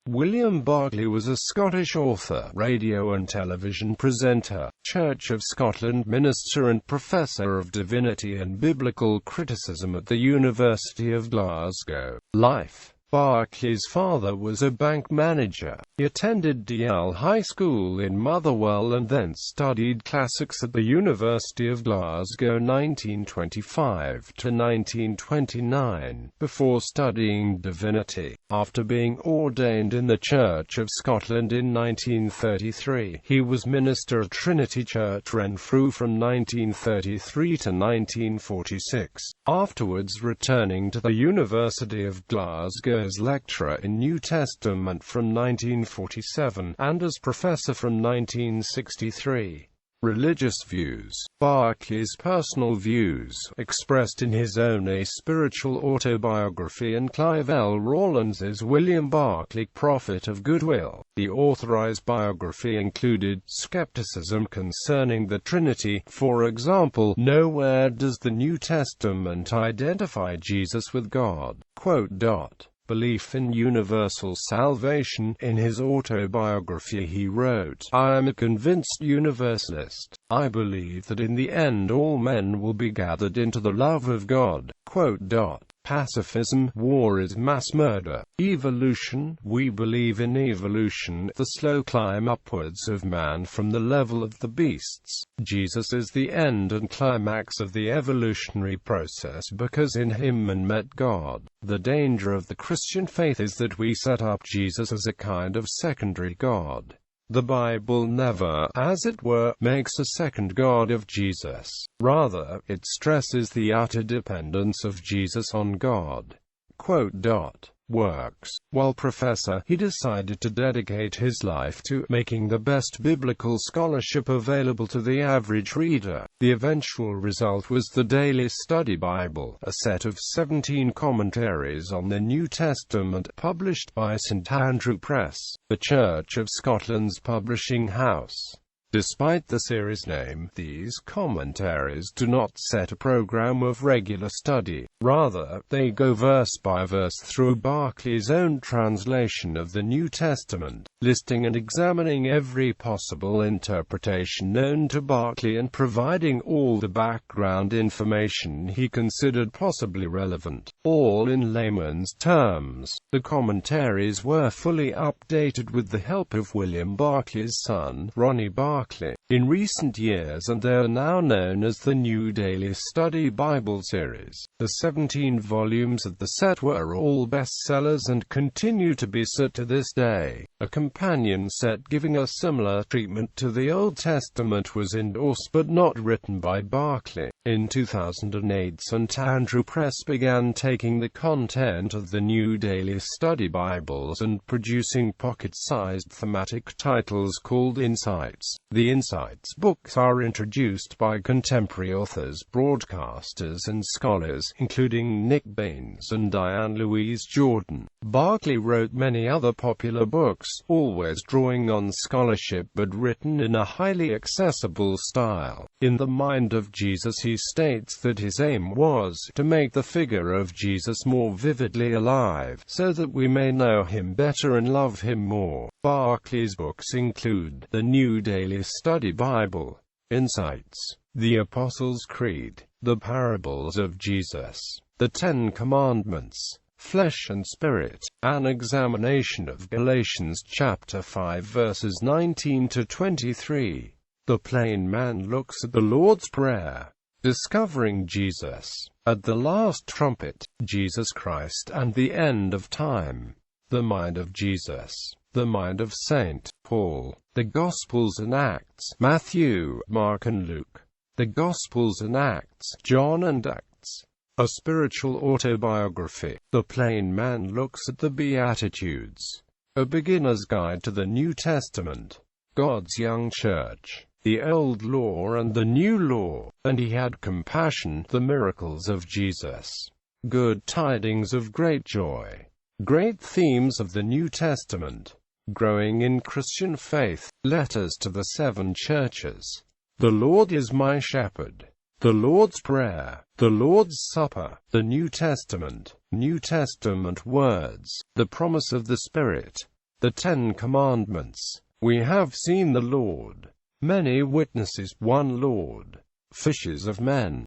William Barclay was a Scottish author, radio and television presenter, Church of Scotland minister and Professor of Divinity and Biblical Criticism at the University of Glasgow. Life. Barclay's father was a bank manager. He attended DL High School in Motherwell and then studied classics at the University of Glasgow 1925 to 1929, before studying divinity. After being ordained in the Church of Scotland in 1933, he was minister at Trinity Church Renfrew from 1933 to 1946, afterwards returning to the University of Glasgow as lecturer in New Testament from 1947, and as professor from 1963. Religious views. Barclay's personal views, expressed in his own A Spiritual Autobiography and Clive L. Rawlins's William Barclay, Prophet of Goodwill. The authorized biography included skepticism concerning the Trinity. For example, nowhere does the New Testament identify Jesus with God. Belief in universal salvation. In his autobiography he wrote, "I am a convinced universalist. I believe that in the end all men will be gathered into the love of God." Pacifism. War is mass murder. Evolution. We believe in evolution, the slow climb upwards of man from the level of the beasts. Jesus is the end and climax of the evolutionary process because in him man met God. The danger of the Christian faith is that we set up Jesus as a kind of secondary God. The Bible never, as it were, makes a second God of Jesus. Rather, it stresses the utter dependence of Jesus on God. Works. While professor, he decided to dedicate his life to making the best biblical scholarship available to the average reader. The eventual result was the Daily Study Bible, a set of 17 commentaries on the New Testament, published by St Andrew Press, the Church of Scotland's publishing house. Despite the series name, these commentaries do not set a program of regular study. Rather, they go verse by verse through Barclay's own translation of the New Testament, listing and examining every possible interpretation known to Barclay and providing all the background information he considered possibly relevant, all in layman's terms. The commentaries were fully updated with the help of William Barclay's son, Ronnie Barclay, in recent years, and they are now known as the New Daily Study Bible Series. The 17 volumes of the set were all bestsellers and continue to be so to this day. A companion set giving a similar treatment to the Old Testament was endorsed but not written by Barclay. In 2008, St Andrew Press began taking the content of the New Daily Study Bibles and producing pocket-sized thematic titles called Insights. The Insights books are introduced by contemporary authors, broadcasters and scholars, including Nick Baines and Diane Louise Jordan. Barclay wrote many other popular books, always drawing on scholarship but written in a highly accessible style. In The Mind of Jesus he states that his aim was to make the figure of Jesus more vividly alive, so that we may know him better and love him more. Barclay's books include the New Daily Study Bible, Insights, The Apostles' Creed, The Parables of Jesus, The Ten Commandments, Flesh and Spirit, an examination of Galatians chapter 5 verses 19 to 23. The Plain Man Looks at the Lord's Prayer, Discovering Jesus, At the Last Trumpet, Jesus Christ and the End of Time, The Mind of Jesus, The Mind of St. Paul, The Gospels and Acts, Matthew, Mark and Luke, The Gospels and Acts, John and Acts. A Spiritual Autobiography. The Plain Man Looks at the Beatitudes, A Beginner's Guide to the New Testament, God's Young Church, The Old Law and the New Law, And He Had Compassion, The Miracles of Jesus, Good Tidings of Great Joy, Great Themes of the New Testament, Growing in Christian Faith, Letters to the Seven Churches, The Lord is My Shepherd, The Lord's Prayer, The Lord's Supper, The New Testament Words, The Promise of the Spirit, The 10 Commandments. We have seen the Lord. Many witnesses, one Lord. Fishers of men.